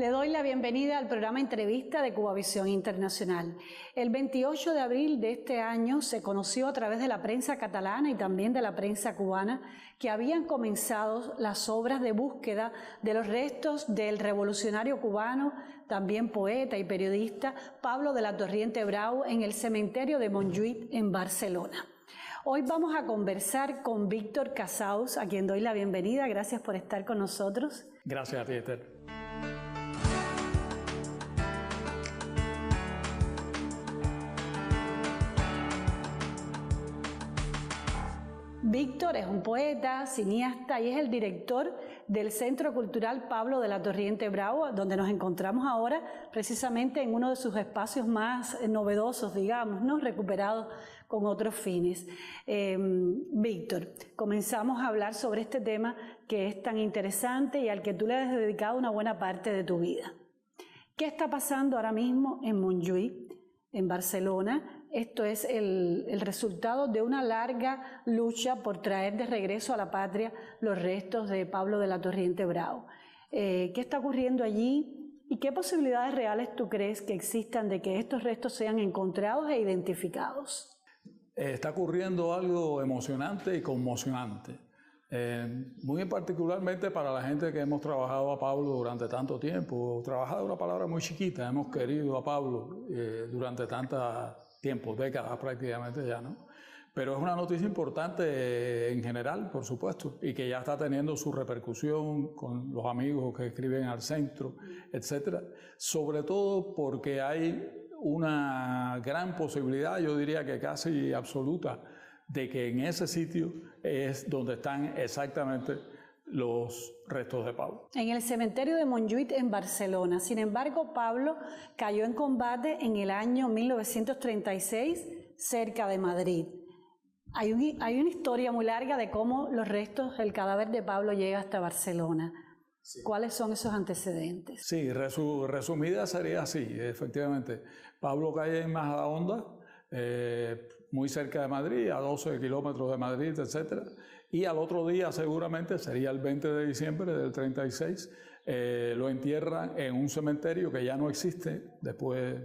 Le doy la bienvenida al programa Entrevista de Cubavisión Internacional. El 28 de abril de este año se conoció a través de la prensa catalana y también de la prensa cubana que habían comenzado las obras de búsqueda de los restos del revolucionario cubano, también poeta y periodista, Pablo de la Torriente Brau en el cementerio de Montjuïc en Barcelona. Hoy vamos a conversar con Víctor Casals, a quien doy la bienvenida. Gracias por estar con nosotros. Gracias a ti, Esther. Víctor es un poeta, cineasta y es el director del Centro Cultural Pablo de la Torriente Brau, donde nos encontramos ahora precisamente en uno de sus espacios más novedosos, digamos, ¿no? Recuperados con otros fines. Víctor, comenzamos a hablar sobre este tema que es tan interesante y al que tú le has dedicado una buena parte de tu vida. ¿Qué está pasando ahora mismo en Montjuïc, en Barcelona? Esto es el resultado de una larga lucha por traer de regreso a la patria los restos de Pablo de la Torriente Brau. ¿Qué está ocurriendo allí y qué posibilidades reales tú crees que existan de que estos restos sean encontrados e identificados? Está ocurriendo algo emocionante y conmocionante. Muy particularmente para la gente que hemos trabajado a Pablo durante tanto tiempo. Trabajar es una palabra muy chiquita, hemos querido a Pablo durante tanto tiempo, décadas prácticamente ya, ¿no? Pero es una noticia importante en general, por supuesto, y que ya está teniendo su repercusión con los amigos que escriben al centro, etcétera. Sobre todo porque hay una gran posibilidad, yo diría que casi absoluta, de que en ese sitio es donde están exactamente los restos de Pablo. En el cementerio de Montjuïc en Barcelona. Sin embargo, Pablo cayó en combate en el año 1936 cerca de Madrid. Hay una historia muy larga de cómo los restos, el cadáver de Pablo llega hasta Barcelona. Sí. ¿Cuáles son esos antecedentes? Sí, resumida sería así, efectivamente. Pablo cae en Majadahonda, muy cerca de Madrid, a 12 kilómetros de Madrid, etc. Y al otro día, seguramente, sería el 20 de diciembre del 36, lo entierran en un cementerio que ya no existe, después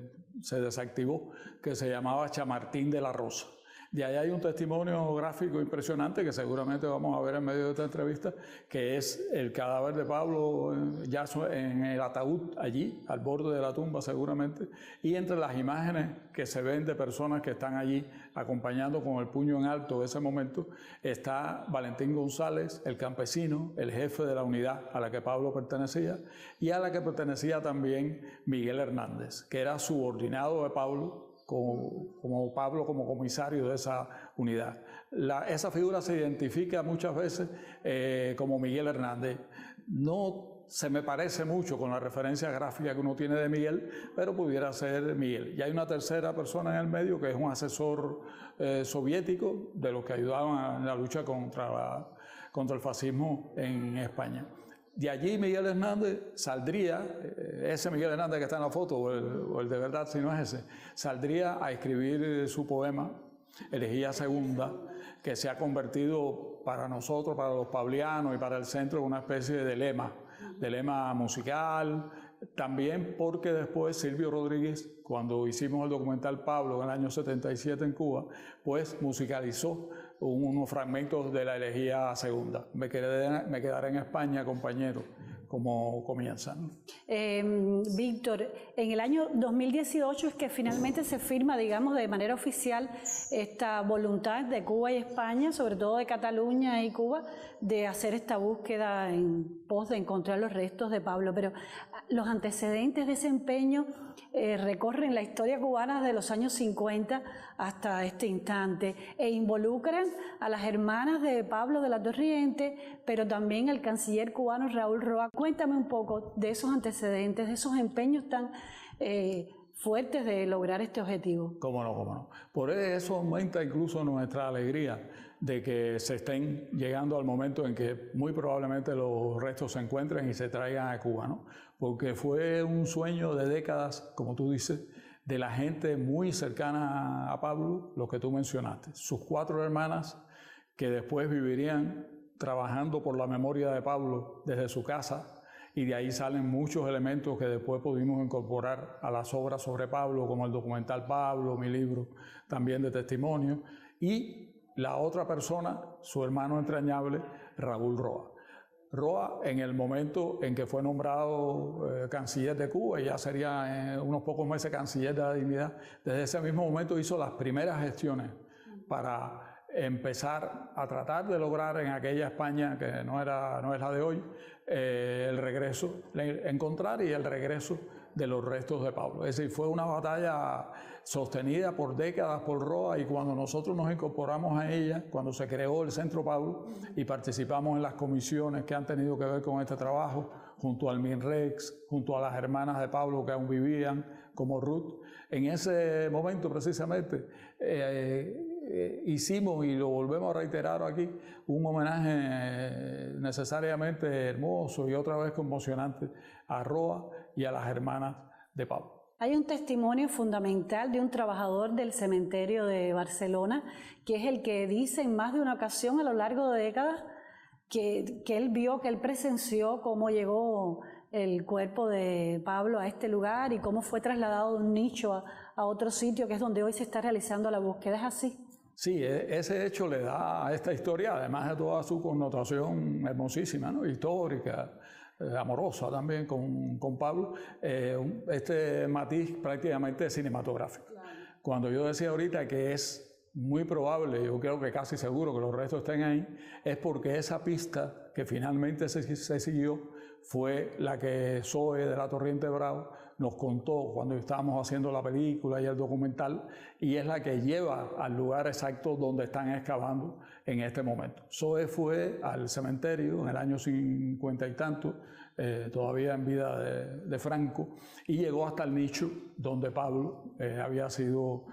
se desactivó, que se llamaba Chamartín de la Rosa. De ahí hay un testimonio gráfico impresionante que seguramente vamos a ver en medio de esta entrevista, que es el cadáver de Pablo ya en el ataúd allí, al borde de la tumba seguramente, y entre las imágenes que se ven de personas que están allí acompañando con el puño en alto ese momento, está Valentín González, el campesino, el jefe de la unidad a la que Pablo pertenecía, y a la que pertenecía también Miguel Hernández, que era subordinado de Pablo, como Pablo como comisario de esa unidad. Esa figura se identifica muchas veces como Miguel Hernández. No se me parece mucho con la referencia gráfica que uno tiene de Miguel, pero pudiera ser Miguel. Y hay una tercera persona en el medio que es un asesor soviético de los que ayudaban en la lucha contra el fascismo en España. De allí Miguel Hernández saldría, ese Miguel Hernández que está en la foto, o el de verdad si no es ese, saldría a escribir su poema, Elegía Segunda, que se ha convertido para nosotros, para los pablianos y para el centro, en una especie de lema musical. También porque después Silvio Rodríguez, cuando hicimos el documental Pablo en el año 77 en Cuba, pues musicalizó unos fragmentos de la Elegía Segunda. Me quedaré en España, compañero, como comienzan. Víctor, en el año 2018 es que finalmente se firma, digamos, de manera oficial esta voluntad de Cuba y España, sobre todo de Cataluña y Cuba, de hacer esta búsqueda en pos de encontrar los restos de Pablo. Pero los antecedentes de ese empeño recorren la historia cubana desde los años 50 hasta este instante e involucran a las hermanas de Pablo de la Torriente, pero también al canciller cubano Raúl Roa. Cuéntame un poco de esos antecedentes, de esos empeños tan fuertes de lograr este objetivo. Cómo no, cómo no. Por eso aumenta incluso nuestra alegría de que se estén llegando al momento en que muy probablemente los restos se encuentren y se traigan a Cuba, ¿no? Porque fue un sueño de décadas, como tú dices, de la gente muy cercana a Pablo, lo que tú mencionaste. Sus 4 hermanas que después vivirían trabajando por la memoria de Pablo desde su casa y de ahí salen muchos elementos que después pudimos incorporar a las obras sobre Pablo, como el documental Pablo, mi libro también de testimonio, y la otra persona, su hermano entrañable, Raúl Roa. Roa, en el momento en que fue nombrado canciller de Cuba, y ya sería en unos pocos meses canciller de la dignidad, desde ese mismo momento hizo las primeras gestiones para empezar a tratar de lograr en aquella España, que no es la de hoy, el regreso, encontrar y el regreso de los restos de Pablo. Es decir, fue una batalla sostenida por décadas por Roa, y cuando nosotros nos incorporamos a ella, cuando se creó el Centro Pablo y participamos en las comisiones que han tenido que ver con este trabajo, junto al MINREX, junto a las hermanas de Pablo que aún vivían, como Ruth, en ese momento precisamente hicimos, y lo volvemos a reiterar aquí, un homenaje necesariamente hermoso y otra vez conmocionante a Roa y a las hermanas de Pablo. Hay un testimonio fundamental de un trabajador del cementerio de Barcelona, que es el que dice en más de una ocasión a lo largo de décadas que él vio, que él presenció cómo llegó el cuerpo de Pablo a este lugar y cómo fue trasladado de un nicho a otro sitio, que es donde hoy se está realizando la búsqueda. ¿Es así? Sí, ese hecho le da a esta historia, además de toda su connotación hermosísima, ¿no? Histórica, amorosa también con Pablo, este matiz prácticamente cinematográfico. Claro. Cuando yo decía ahorita que es muy probable, yo creo que casi seguro que los restos estén ahí, es porque esa pista que finalmente se siguió fue la que Zoe de la Torriente Bravo nos contó cuando estábamos haciendo la película y el documental, y es la que lleva al lugar exacto donde están excavando en este momento. Zoe fue al cementerio en el año 50 y tanto, todavía en vida de Franco, y llegó hasta el nicho donde Pablo había sido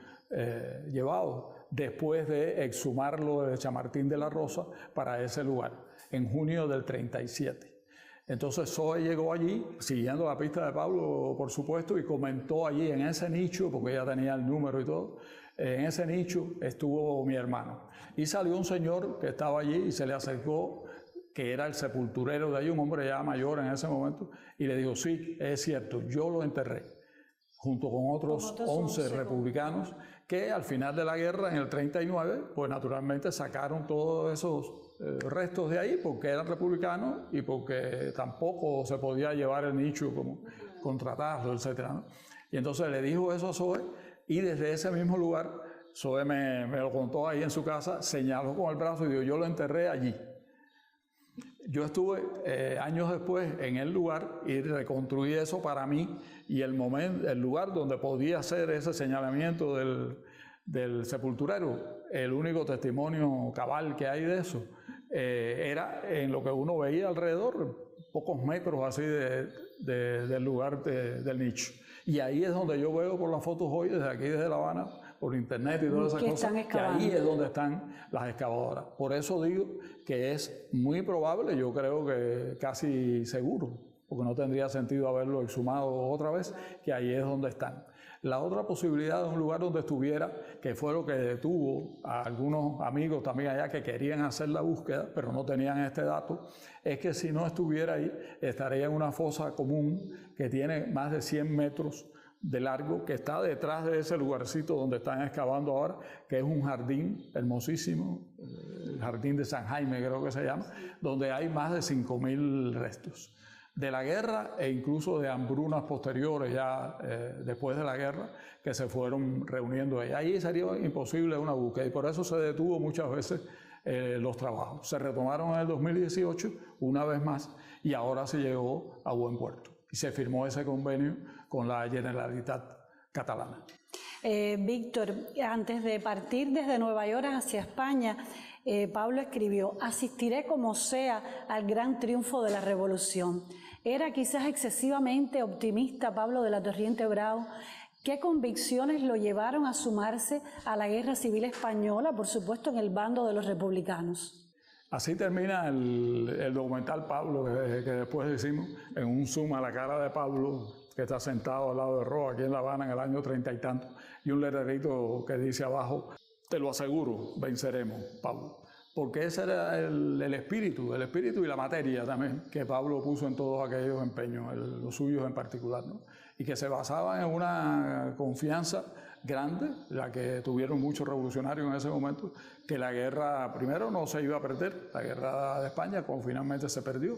llevado, después de exhumarlo de Chamartín de la Rosa para ese lugar, en junio del 37. Entonces Zoe llegó allí, siguiendo la pista de Pablo, por supuesto, y comentó allí en ese nicho, porque ella tenía el número y todo, en ese nicho estuvo mi hermano. Y salió un señor que estaba allí y se le acercó, que era el sepulturero de allí, un hombre ya mayor en ese momento, y le dijo, sí, es cierto, yo lo enterré, junto con otros 11 republicanos, que al final de la guerra, en el 39, pues naturalmente sacaron todos esos restos de ahí porque eran republicanos y porque tampoco se podía llevar el nicho como contratarlo, etc., ¿no? Y entonces le dijo eso a Zoe, y desde ese mismo lugar, Zoe me lo contó ahí en su casa, señaló con el brazo y dijo, yo lo enterré allí. Yo estuve años después en el lugar y reconstruí eso para mí, y el lugar donde podía hacer ese señalamiento del sepulturero, el único testimonio cabal que hay de eso, era en lo que uno veía alrededor, pocos metros así del lugar del nicho. Y ahí es donde yo veo por las fotos hoy, desde aquí, desde La Habana, por internet y todas esas cosas, que ahí es donde están las excavadoras. Por eso digo que es muy probable, yo creo que casi seguro, porque no tendría sentido haberlo exhumado otra vez, que ahí es donde están. La otra posibilidad de un lugar donde estuviera, que fue lo que detuvo a algunos amigos también allá que querían hacer la búsqueda, pero no tenían este dato, es que si no estuviera ahí, estaría en una fosa común que tiene más de 100 metros de largo, que está detrás de ese lugarcito donde están excavando ahora, que es un jardín hermosísimo, el Jardín de San Jaime creo que se llama, donde hay más de 5.000 restos de la guerra e incluso de hambrunas posteriores ya después de la guerra, que se fueron reuniendo ahí. Ahí sería imposible una búsqueda y por eso se detuvo muchas veces los trabajos. Se retomaron en el 2018 una vez más y ahora se llegó a buen puerto y se firmó ese convenio con la Generalitat catalana. Víctor, antes de partir desde Nueva York hacia España, Pablo escribió, asistiré como sea al gran triunfo de la revolución. Era quizás excesivamente optimista Pablo de la Torriente Bravo. ¿Qué convicciones lo llevaron a sumarse a la guerra civil española, por supuesto en el bando de los republicanos? Así termina el documental Pablo, que después hicimos, en un zoom a la cara de Pablo, que está sentado al lado de Roa, aquí en La Habana, en el año 30 y tanto, y un letrerito que dice abajo, te lo aseguro, venceremos, Pablo. porque ese era el espíritu y la materia también que Pablo puso en todos aquellos empeños, los suyos en particular, ¿no? Y que se basaban en una confianza grande, la que tuvieron muchos revolucionarios en ese momento, que la guerra primero no se iba a perder, la guerra de España finalmente se perdió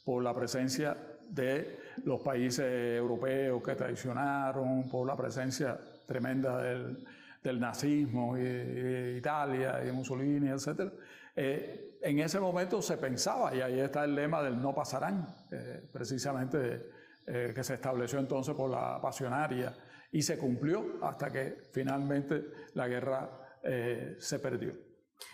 por la presencia de los países europeos que traicionaron, por la presencia tremenda del nazismo y de Italia y de Mussolini, etc. En ese momento se pensaba, y ahí está el lema del no pasarán, precisamente que se estableció entonces por la pasionaria y se cumplió hasta que finalmente la guerra se perdió.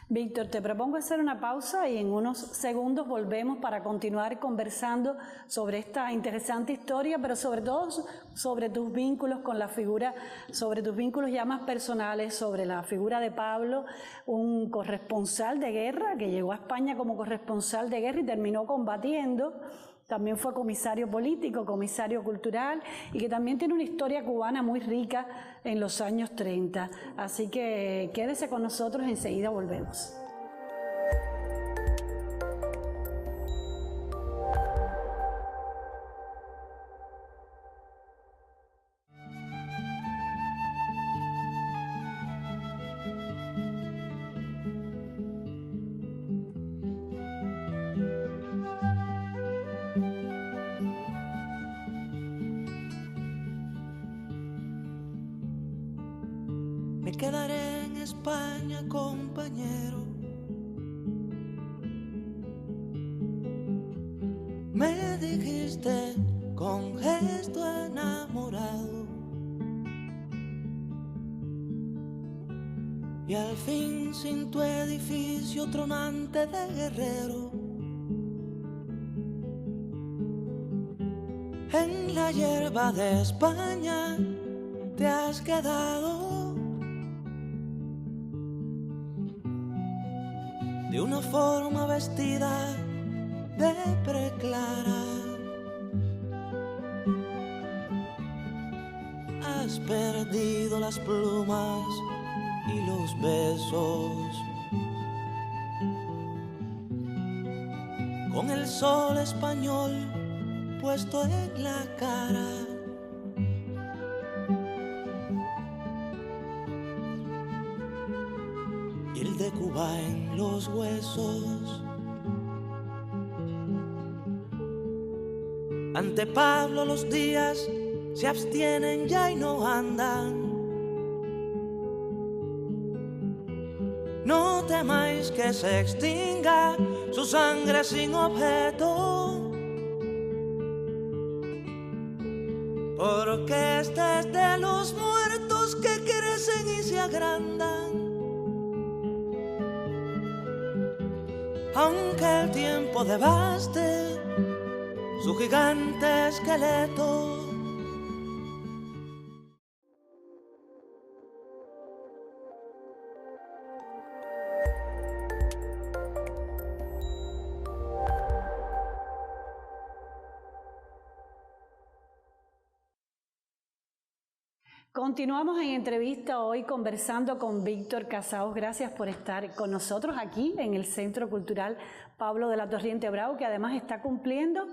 Víctor, te propongo hacer una pausa y en unos segundos volvemos para continuar conversando sobre esta interesante historia, pero sobre todo sobre tus vínculos con la figura, sobre tus vínculos ya más personales, sobre la figura de Pablo, un corresponsal de guerra que llegó a España como corresponsal de guerra y terminó combatiendo. También fue comisario político, comisario cultural y que también tiene una historia cubana muy rica en los años 30. Así que quédese con nosotros, enseguida volvemos. Me quedaré en España, compañero. Me dijiste con gesto enamorado. Y al fin sin tu edificio tronante de guerrero, en la hierba de España te has quedado. De una forma vestida de preclara, has perdido las plumas y los besos. Con el sol español puesto en la cara, y el de Cuba en los huesos. Ante Pablo los días se abstienen ya y no andan. No temáis que se extinga su sangre sin objeto, porque este es de los muertos que crecen y se agrandan. Aunque el tiempo devaste su gigante esqueleto. Continuamos en entrevista hoy conversando con Víctor Casaus. Gracias por estar con nosotros aquí en el Centro Cultural Pablo de la Torriente Bravo, que además está cumpliendo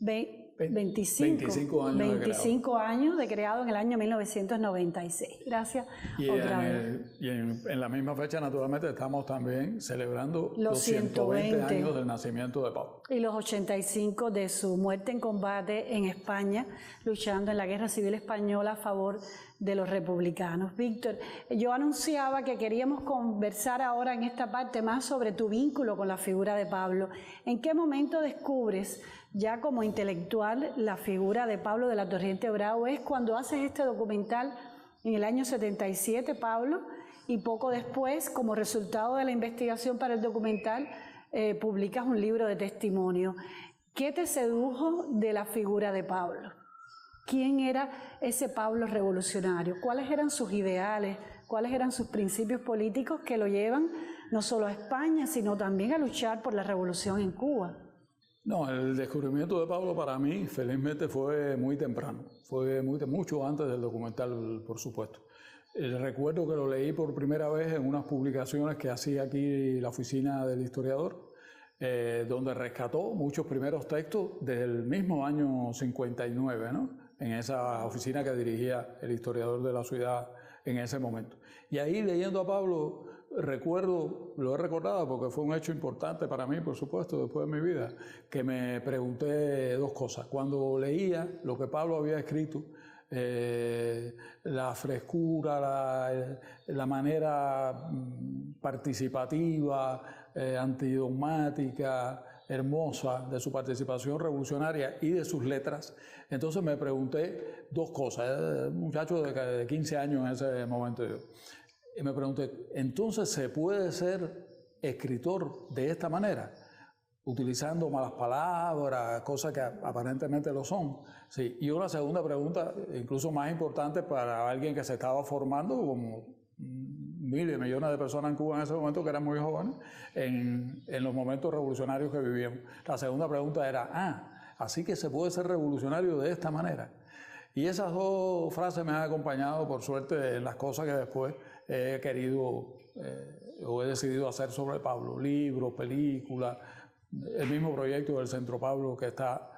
25 años de creado en el año 1996. Gracias otra vez. Y en la misma fecha, naturalmente, estamos también celebrando los 120 años del nacimiento de Pablo. Y los 85 de su muerte en combate en España, luchando en la Guerra Civil Española a favor de los republicanos. Víctor, yo anunciaba que queríamos conversar ahora en esta parte más sobre tu vínculo con la figura de Pablo. ¿En qué momento descubres ya como intelectual la figura de Pablo de la Torriente Bravo? ¿Es cuando haces este documental en el año 77, Pablo? Y poco después, como resultado de la investigación para el documental, publicas un libro de testimonio. ¿Qué te sedujo de la figura de Pablo? ¿Quién era ese Pablo revolucionario? ¿Cuáles eran sus ideales? ¿Cuáles eran sus principios políticos que lo llevan no solo a España, sino también a luchar por la revolución en Cuba? No, el descubrimiento de Pablo para mí, felizmente, fue muy temprano. Fue mucho antes del documental, por supuesto. Recuerdo que lo leí por primera vez en unas publicaciones que hacía aquí la oficina del historiador, donde rescató muchos primeros textos del mismo año 59, ¿no? En esa oficina que dirigía el historiador de la ciudad en ese momento. Y ahí, leyendo a Pablo, lo he recordado porque fue un hecho importante para mí, por supuesto, después de mi vida, que me pregunté dos cosas. Cuando leía lo que Pablo había escrito, la frescura, la manera participativa, antidogmática, hermosa de su participación revolucionaria y de sus letras, entonces me pregunté dos cosas. Un muchacho de 15 años en ese momento yo. Y me pregunté, ¿entonces se puede ser escritor de esta manera? Utilizando malas palabras, cosas que aparentemente lo son. Sí. Y una segunda pregunta, incluso más importante para alguien que se estaba formando, como miles y millones de personas en Cuba en ese momento, que eran muy jóvenes, en los momentos revolucionarios que vivíamos. La segunda pregunta era, así que se puede ser revolucionario de esta manera. Y esas dos frases me han acompañado, por suerte, en las cosas que después he querido o he decidido hacer sobre Pablo. Libros, películas, el mismo proyecto del Centro Pablo que está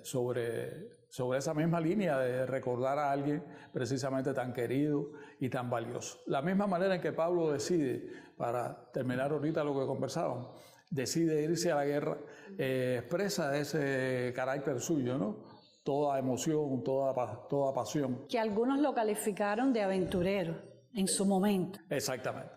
sobre esa misma línea de recordar a alguien precisamente tan querido y tan valioso. La misma manera en que Pablo decide, para terminar ahorita lo que conversábamos, decide irse a la guerra, expresa ese carácter suyo, ¿no? Toda emoción, toda pasión. Que algunos lo calificaron de aventurero en su momento. Exactamente.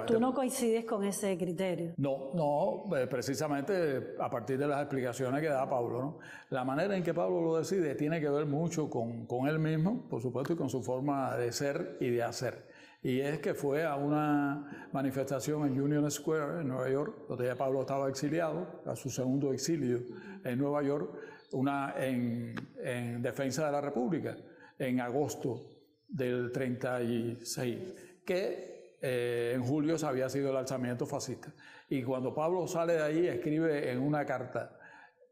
¿Tú no coincides con ese criterio? No, precisamente a partir de las explicaciones que da Pablo, ¿no? La manera en que Pablo lo decide tiene que ver mucho con él mismo, por supuesto, y con su forma de ser y de hacer. Y es que fue a una manifestación en Union Square, en Nueva York, donde ya Pablo estaba exiliado, a su segundo exilio en Nueva York, en defensa de la República, en agosto del 36, que en julio había sido el alzamiento fascista. Y cuando Pablo sale de ahí, escribe en una carta: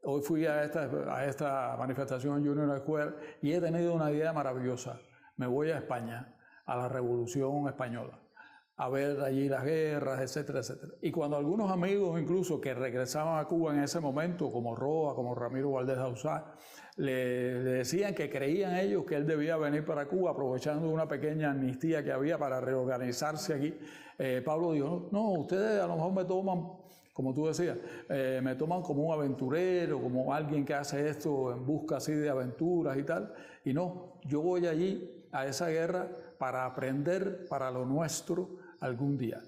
hoy fui a esta manifestación en Union Square y he tenido una idea maravillosa. Me voy a España, a la Revolución Española, a ver allí las guerras, etcétera, etcétera. Y cuando algunos amigos incluso que regresaban a Cuba en ese momento, como Roa, como Ramiro Valdés Dauzá, le decían que creían ellos que él debía venir para Cuba, aprovechando una pequeña amnistía que había para reorganizarse aquí, Pablo dijo, no, ustedes a lo mejor me toman, como tú decías, me toman como un aventurero, como alguien que hace esto en busca así de aventuras y tal, y no, yo voy allí a esa guerra para aprender para lo nuestro algún día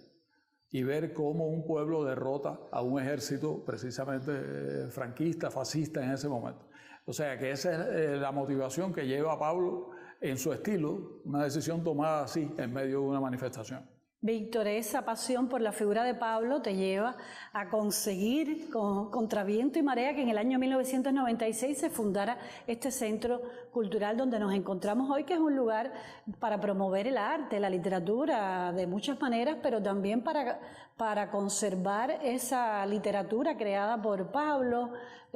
y ver cómo un pueblo derrota a un ejército precisamente franquista, fascista en ese momento. O sea que esa es la motivación que lleva a Pablo en su estilo, una decisión tomada así en medio de una manifestación. Víctor, esa pasión por la figura de Pablo te lleva a conseguir, contra viento y marea, que en el año 1996 se fundara este centro cultural donde nos encontramos hoy, que es un lugar para promover el arte, la literatura, de muchas maneras, pero también para conservar esa literatura creada por Pablo,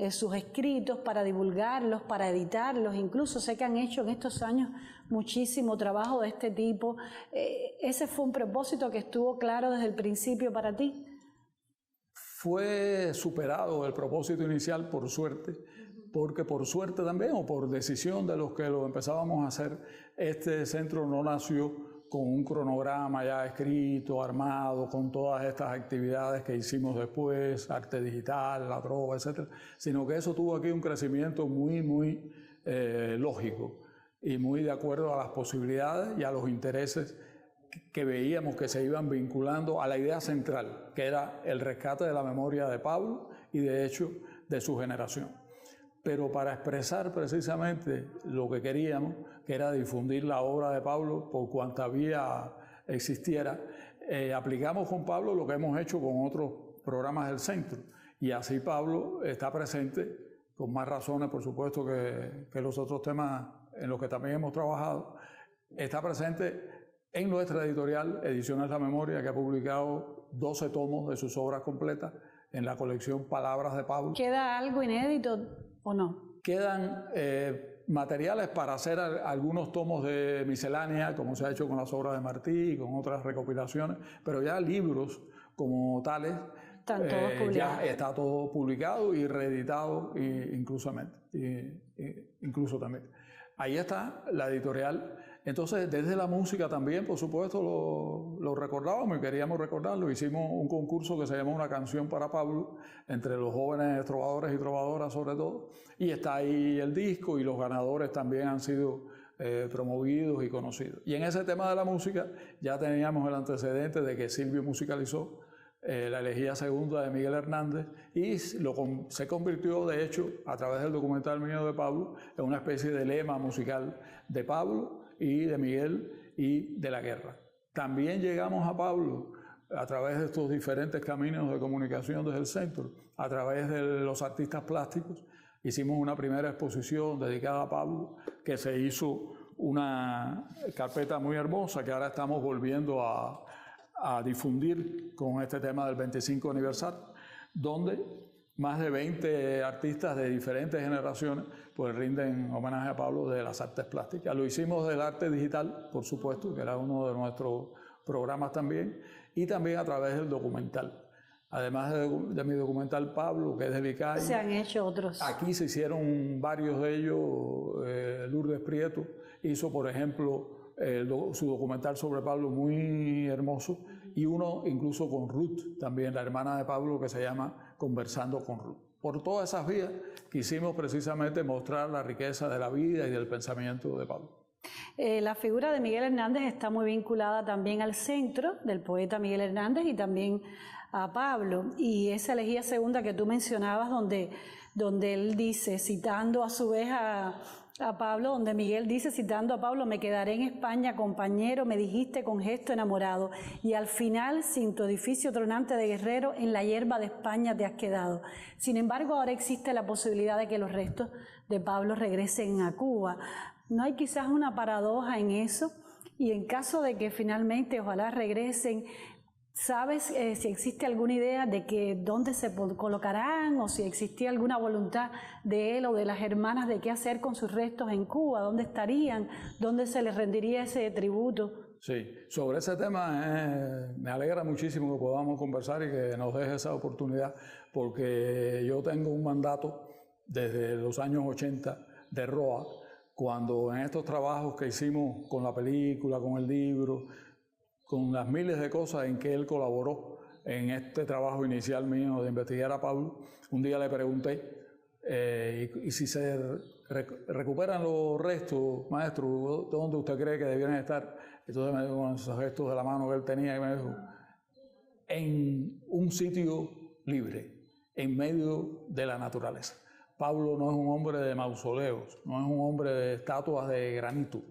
sus escritos, para divulgarlos, para editarlos. Incluso sé que han hecho en estos años muchísimo trabajo de este tipo. ¿Ese fue un propósito que estuvo claro desde el principio para ti? Fue superado el propósito inicial, por suerte, porque por suerte también, o por decisión de los que lo empezábamos a hacer, este centro no nació con un cronograma ya escrito, armado, con todas estas actividades que hicimos después, arte digital, la trova, etc., sino que eso tuvo aquí un crecimiento muy lógico y muy de acuerdo a las posibilidades y a los intereses que veíamos que se iban vinculando a la idea central, que era el rescate de la memoria de Pablo y de hecho de su generación. Pero para expresar precisamente lo que queríamos, que era difundir la obra de Pablo por cuanta vía existiera, aplicamos con Pablo lo que hemos hecho con otros programas del centro. Y así Pablo está presente, con más razones, por supuesto, que los otros temas en los que también hemos trabajado, está presente en nuestra editorial Ediciones La Memoria, que ha publicado 12 tomos de sus obras completas en la colección Palabras de Pablo. ¿Queda algo inédito o no? Quedan materiales para hacer algunos tomos de miscelánea, como se ha hecho con las obras de Martí y con otras recopilaciones, pero ya libros como tales, ya está todo publicado y reeditado incluso también. Ahí está la editorial. Entonces, desde la música también, por supuesto, lo recordábamos y queríamos recordarlo. Hicimos un concurso que se llama Una canción para Pablo, entre los jóvenes trovadores y trovadoras sobre todo, y está ahí el disco y los ganadores también han sido promovidos y conocidos. Y en ese tema de la música ya teníamos el antecedente de que Silvio musicalizó la elegía segunda de Miguel Hernández y se convirtió, de hecho, a través del documental mío de Pablo, en una especie de lema musical de Pablo y de Miguel y de la guerra. También llegamos a Pablo a través de estos diferentes caminos de comunicación desde el centro, a través de los artistas plásticos. Hicimos una primera exposición dedicada a Pablo, que se hizo una carpeta muy hermosa que ahora estamos volviendo a difundir con este tema del 25 aniversario, donde más de 20 artistas de diferentes generaciones pues rinden homenaje a Pablo de las artes plásticas. Lo hicimos del arte digital, por supuesto, que era uno de nuestros programas también, y también a través del documental. Además de mi documental Pablo, que es de Vicay. Se han hecho otros. Aquí se hicieron varios de ellos. Lourdes Prieto hizo, por ejemplo, su documental sobre Pablo muy hermoso, y uno incluso con Ruth, también la hermana de Pablo, que se llama Conversando con Ruth. Por todas esas vías quisimos precisamente mostrar la riqueza de la vida y del pensamiento de Pablo. La figura de Miguel Hernández está muy vinculada también al centro del poeta Miguel Hernández y también a Pablo, y esa elegía segunda que tú mencionabas donde él dice, citando a su vez a Pablo, donde Miguel dice, citando a Pablo, me quedaré en España, compañero, me dijiste con gesto enamorado, y al final, sin tu edificio tronante de guerrero, en la hierba de España te has quedado. Sin embargo, ahora existe la posibilidad de que los restos de Pablo regresen a Cuba. ¿No hay quizás una paradoja en eso? Y en caso de que finalmente, ojalá regresen, ¿sabes si existe alguna idea de que dónde se colocarán o si existía alguna voluntad de él o de las hermanas de qué hacer con sus restos en Cuba? ¿Dónde estarían? ¿Dónde se les rendiría ese tributo? Sí, sobre ese tema me alegra muchísimo que podamos conversar y que nos deje esa oportunidad, porque yo tengo un mandato desde los años 80 de ROA, cuando en estos trabajos que hicimos con la película, con el libro, con las miles de cosas en que él colaboró en este trabajo inicial mío de investigar a Pablo, un día le pregunté, y si se recuperan los restos, maestro, ¿dónde usted cree que debieran estar? Entonces me dijo con esos gestos de la mano que él tenía y me dijo, en un sitio libre, en medio de la naturaleza. Pablo no es un hombre de mausoleos, no es un hombre de estatuas de granito.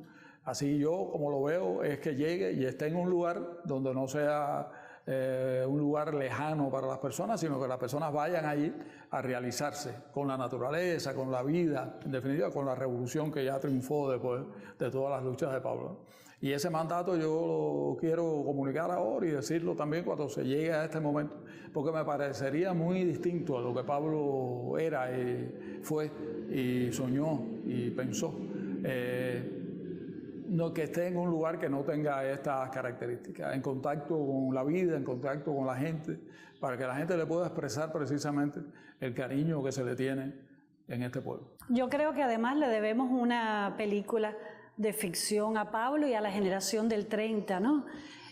Así yo, como lo veo, es que llegue y esté en un lugar donde no sea un lugar lejano para las personas, sino que las personas vayan allí a realizarse con la naturaleza, con la vida, en definitiva con la revolución que ya triunfó después de todas las luchas de Pablo. Y ese mandato yo lo quiero comunicar ahora y decirlo también cuando se llegue a este momento, porque me parecería muy distinto a lo que Pablo era y fue y soñó y pensó. No, que esté en un lugar que no tenga estas características, en contacto con la vida, en contacto con la gente, para que la gente le pueda expresar precisamente el cariño que se le tiene en este pueblo. Yo creo que además le debemos una película de ficción a Pablo y a la generación del 30, ¿no?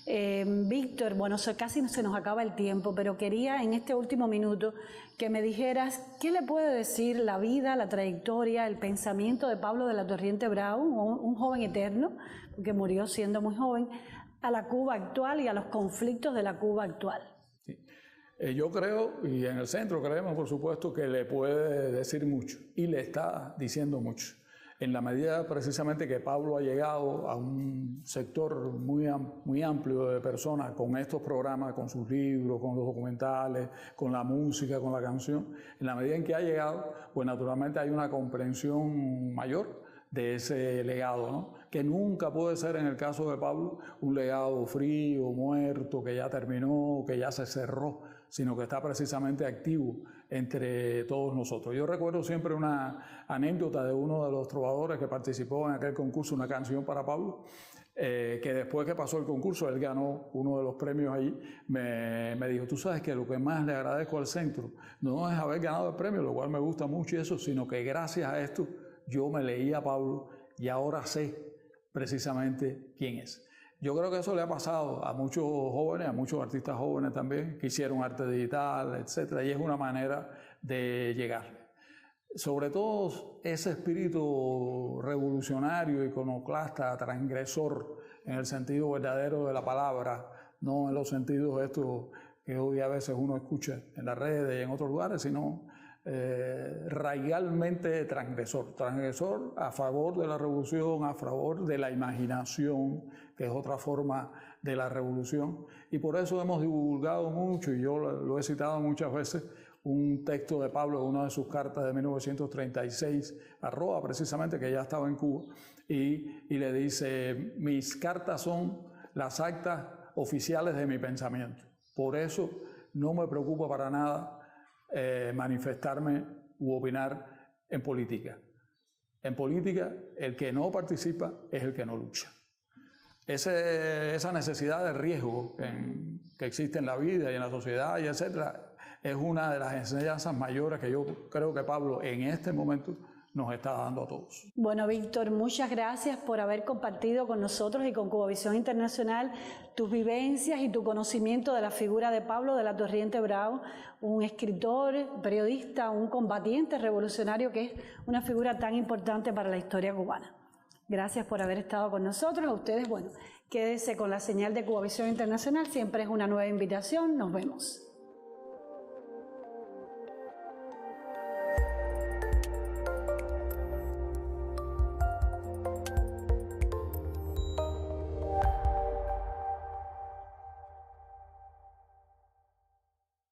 Víctor, bueno, casi se nos acaba el tiempo, pero quería en este último minuto que me dijeras qué le puede decir la vida, la trayectoria, el pensamiento de Pablo de la Torriente Bravo, un joven eterno, porque murió siendo muy joven, a la Cuba actual y a los conflictos de la Cuba actual. Sí. Yo creo, y en el centro creemos, por supuesto, que le puede decir mucho y le está diciendo mucho. En la medida precisamente que Pablo ha llegado a un sector muy amplio de personas con estos programas, con sus libros, con los documentales, con la música, con la canción, en la medida en que ha llegado, pues naturalmente hay una comprensión mayor de ese legado, ¿no? Que nunca puede ser, en el caso de Pablo, un legado frío, muerto, que ya terminó, que ya se cerró. sino que está precisamente activo entre todos nosotros. Yo recuerdo siempre una anécdota de uno de los trovadores que participó en aquel concurso, Una canción para Pablo, que después que pasó el concurso, él ganó uno de los premios ahí, me dijo, tú sabes que lo que más le agradezco al centro no es haber ganado el premio, lo cual me gusta mucho y eso, sino que gracias a esto yo me leí a Pablo y ahora sé precisamente quién es. Yo creo que eso le ha pasado a muchos jóvenes, a muchos artistas jóvenes también, que hicieron arte digital, etcétera, y es una manera de llegar. Sobre todo ese espíritu revolucionario, iconoclasta, transgresor, en el sentido verdadero de la palabra, no en los sentidos estos que hoy a veces uno escucha en las redes y en otros lugares, sino radicalmente transgresor a favor de la revolución, a favor de la imaginación, que es otra forma de la revolución. Y por eso hemos divulgado mucho, y yo lo he citado muchas veces, un texto de Pablo, una de sus cartas de 1936, a Roa precisamente, que ya estaba en Cuba, y le dice, mis cartas son las actas oficiales de mi pensamiento. Por eso no me preocupa para nada manifestarme u opinar en política. En política, el que no participa es el que no lucha. Esa necesidad de riesgo que existe en la vida y en la sociedad, y etcétera, es una de las enseñanzas mayores que yo creo que Pablo en este momento nos está dando a todos. Bueno, Víctor, muchas gracias por haber compartido con nosotros y con Cubavisión Internacional tus vivencias y tu conocimiento de la figura de Pablo de la Torriente Bravo, un escritor, periodista, un combatiente revolucionario que es una figura tan importante para la historia cubana. Gracias por haber estado con nosotros. A ustedes, bueno, quédese con la señal de Cubavisión Internacional, siempre es una nueva invitación. Nos vemos.